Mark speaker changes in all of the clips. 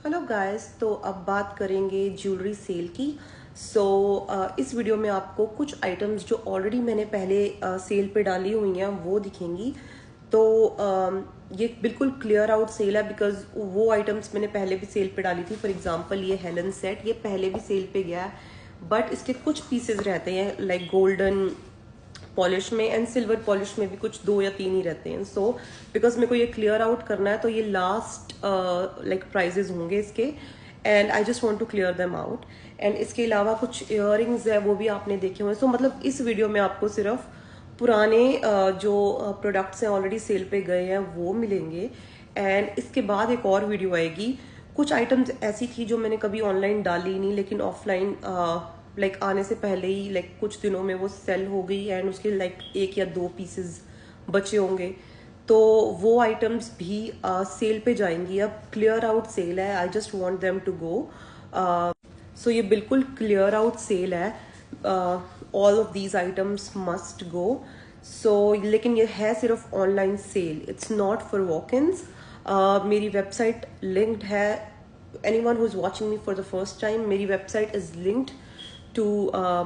Speaker 1: Hello guys, तो अब बात करेंगे ज्वेलरी सेल की। इस वीडियो में आपको कुछ आइटम्स जो ऑलरेडी मैंने पहले सेल पे डाली हुई हैं वो दिखेंगी। तो ये बिल्कुल क्लियर आउट सेल है बिकॉज वो आइटम्स मैंने पहले भी सेल पे डाली थी। फॉर एग्जांपल ये हेलन सेट, ये पहले भी सेल पे गया है बट इसके कुछ पीसेज रहते हैं लाइक गोल्डन पॉलिश में एंड सिल्वर पॉलिश में भी कुछ 2 या 3 ही रहते हैं। सो बिकॉज मेरे को ये क्लियर आउट करना है तो ये लास्ट लाइक प्राइजेस होंगे इसके and I just want to clear them out. And इसके अलावा कुछ इयररिंग्स है वो भी आपने देखे हुए। सो मतलब इस वीडियो में आपको सिर्फ पुराने जो प्रोडक्ट्स हैं ऑलरेडी सेल पे गए हैं वो मिलेंगे। एंड इसके बाद एक और वीडियो आएगी। कुछ आइटम्स ऐसी थी जो मैंने कभी ऑनलाइन डाली नहीं लेकिन ऑफलाइन लाइक आने से पहले ही लाइक कुछ दिनों में वो सेल हो गई एंड उसके लाइक 1 या 2 पीसेस बचे होंगे। तो वो आइटम्स भी सेल पे जाएंगी। अब क्लियर आउट सेल है, I just want them to go. So ये बिल्कुल क्लियर आउट सेल है। All of these items must go. लेकिन ये है सिर्फ online sale, it's not for walk ins. मेरी वेबसाइट लिंक्ड है। anyone who's watching me for the first time, मेरी website is linked to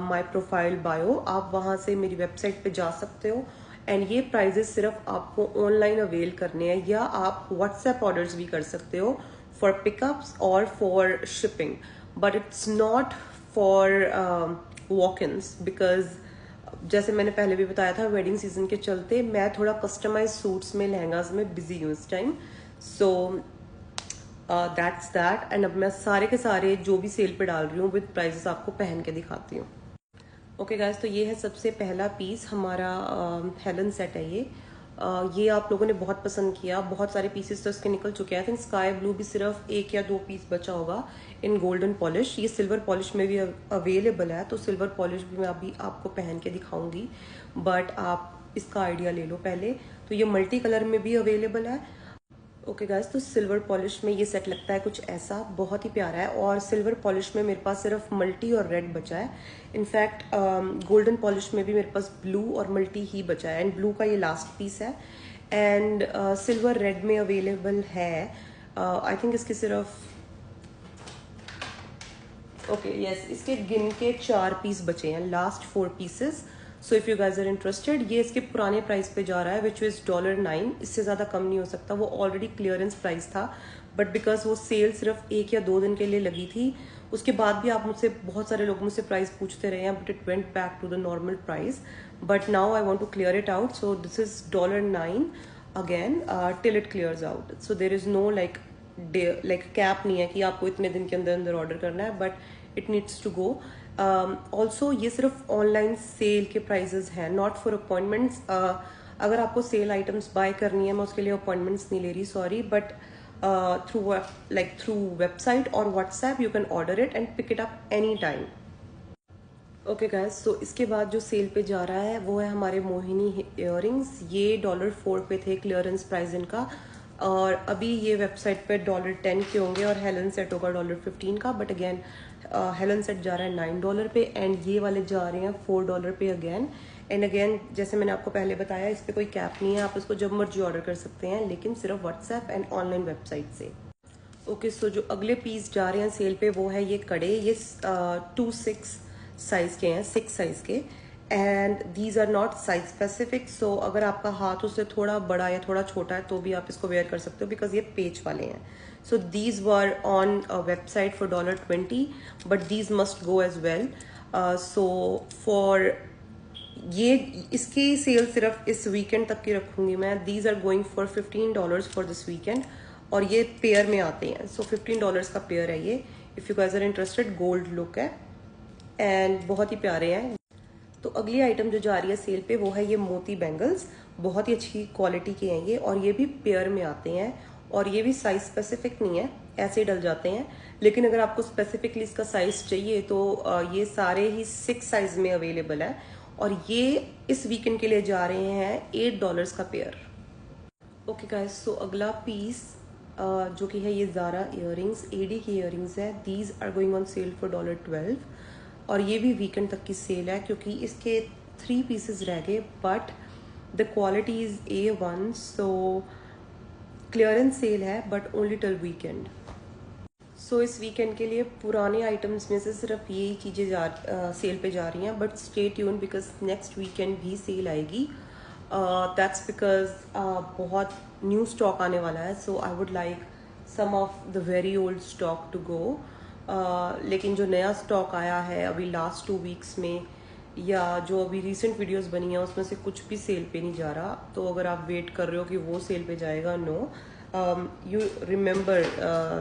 Speaker 1: my profile bio. आप वहां से मेरी वेबसाइट पे जा सकते हो एंड ये प्राइजेस सिर्फ आपको ऑनलाइन अवेल करने हैं या आप व्हाट्सएप ऑर्डर्स भी कर सकते हो फॉर पिकअप्स और for shipping, but it's not for walk ins because जैसे मैंने पहले भी बताया था वेडिंग सीजन के चलते मैं थोड़ा कस्टमाइज सूट्स में लहंगाज में बिजी हूँ इस time. So that's that. And अब मैं सारे के सारे जो भी सेल पे डाल रही हूँ विद प्राइजेस आपको पहन के दिखाती हूँ। ओके गाइस, तो ये है सबसे पहला पीस हमारा हेलन सेट है। ये आप लोगों ने बहुत पसंद किया, बहुत सारे पीसेस तो इसके निकल चुके हैं। आई थिंक स्काई ब्लू भी सिर्फ 1 या 2 पीस बचा होगा इन गोल्डन पॉलिश। ये सिल्वर पॉलिश में भी अवेलेबल है, तो सिल्वर पॉलिश भी मैं अभी आपको पहन के दिखाऊंगी बट आप इसका आइडिया ले लो पहले। तो ये मल्टी कलर में भी अवेलेबल है। ओके गाइस, तो सिल्वर पॉलिश में ये सेट लगता है कुछ ऐसा, बहुत ही प्यारा है। और सिल्वर पॉलिश में मेरे पास सिर्फ मल्टी और रेड बचा है। इनफैक्ट गोल्डन पॉलिश में भी मेरे पास ब्लू और मल्टी ही बचा है एंड ब्लू का ये लास्ट पीस है। एंड सिल्वर रेड में अवेलेबल है। आई थिंक इसके सिर्फ इसके गिन के 4 पीस बचे हैं, last 4 pieces. So if you guys are interested, ये इसके पुराने प्राइस पे जा रहा है विच इज $9। इससे ज्यादा कम नहीं हो सकता। वो ऑलरेडी क्लियरेंस प्राइस था बट बिकॉज वो सेल सिर्फ 1 या 2 दिन के लिए लगी थी, उसके बाद भी आप मुझसे बहुत सारे लोग मुझसे प्राइस पूछते रहे हैं but it went back to the normal price. But now I want to clear it out. So this is $9 again till it clears out. So there is no like cap नहीं है कि आपको इतने दिन के अंदर अंदर ऑर्डर करना है, but it needs to go. Also ये सिर्फ ऑनलाइन सेल के प्राइजेस हैं, नॉट फॉर अपॉइंटमेंट्स। अगर आपको सेल आइटम्स बाय करनी है, मैं उसके लिए अपॉइंटमेंट्स नहीं ले रही, सॉरी, बट थ्रू वेबसाइट और WhatsApp you can order it and pick it up any time. Okay guys, so इसके बाद जो सेल पे जा रहा है वो है हमारे मोहिनी इयररिंग्स। ये $4 पे थे क्लियरेंस प्राइस इनका, और अभी ये वेबसाइट पे $10 के होंगे और हेलन सेट होगा $15 का। बट अगेन हेलन सेट जा रहा है $9 पे एंड ये वाले जा रहे हैं $4 पे अगेन एंड अगेन। जैसे मैंने आपको पहले बताया, इस पर कोई कैप नहीं है, आप इसको जब मर्जी ऑर्डर कर सकते हैं लेकिन सिर्फ व्हाट्सएप एंड ऑनलाइन वेबसाइट से। ओके, सो जो अगले पीस जा रहे हैं सेल पे वो है ये कड़े। ये 2-6 साइज के हैं, 6 साइज के and these are not size specific. So अगर आपका हाथ उससे थोड़ा बड़ा या थोड़ा छोटा है तो भी आप इसको वेयर कर सकते हो बिकॉज ये पेच वाले हैं। So these were on website for $20 but these must go as well. So for ये इसकी सेल सिर्फ इस वीकेंड तक की रखूंगी मैं। These are going for $15 for this weekend और ये पेयर में आते हैं। सो $15 का पेयर है ये। If you guys are interested, gold look है एंड बहुत ही प्यारे हैं। तो अगली आइटम जो जा रही है सेल पे वो है ये मोती बैंगल्स। बहुत ही अच्छी क्वालिटी के हैं ये और ये भी पेयर में आते हैं और ये भी साइज स्पेसिफिक नहीं है, ऐसे ही डल जाते हैं। लेकिन अगर आपको स्पेसिफिकली इसका साइज चाहिए तो ये सारे ही 6 साइज में अवेलेबल है और ये इस वीकेंड के लिए जा रहे हैं $8 का पेयर। ओके गाइस, सो अगला पीस जो कि है ये ज़ारा इयररिंग्स, एडी की इयररिंग्स है। These are going on sale for $12 और ये भी वीकेंड तक की सेल है क्योंकि इसके 3 पीसेस रह गए but the quality is A1। So clearance sale है but only till weekend. So इस वीकेंड के लिए पुराने आइटम्स में से सिर्फ यही चीज़ें सेल पे जा रही हैं, but stay tune because next weekend भी सेल आएगी। दैट्स बिकॉज बहुत न्यू स्टॉक आने वाला है, so I would like some of the very old stock to go. लेकिन जो नया स्टॉक आया है अभी लास्ट 2 वीक्स में, या जो अभी रिसेंट वीडियोस बनी हैं उसमें से कुछ भी सेल पे नहीं जा रहा। तो अगर आप वेट कर रहे हो कि वो सेल पे जाएगा, no, you remember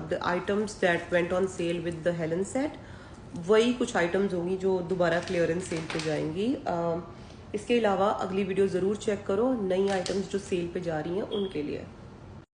Speaker 1: the items that went on sale with the Helen set, वही कुछ आइटम्स होंगी जो दोबारा क्लियरेंस सेल पे जाएंगी। इसके अलावा अगली वीडियो ज़रूर चेक करो नई आइटम्स जो सेल पे जा रही हैं उनके लिए।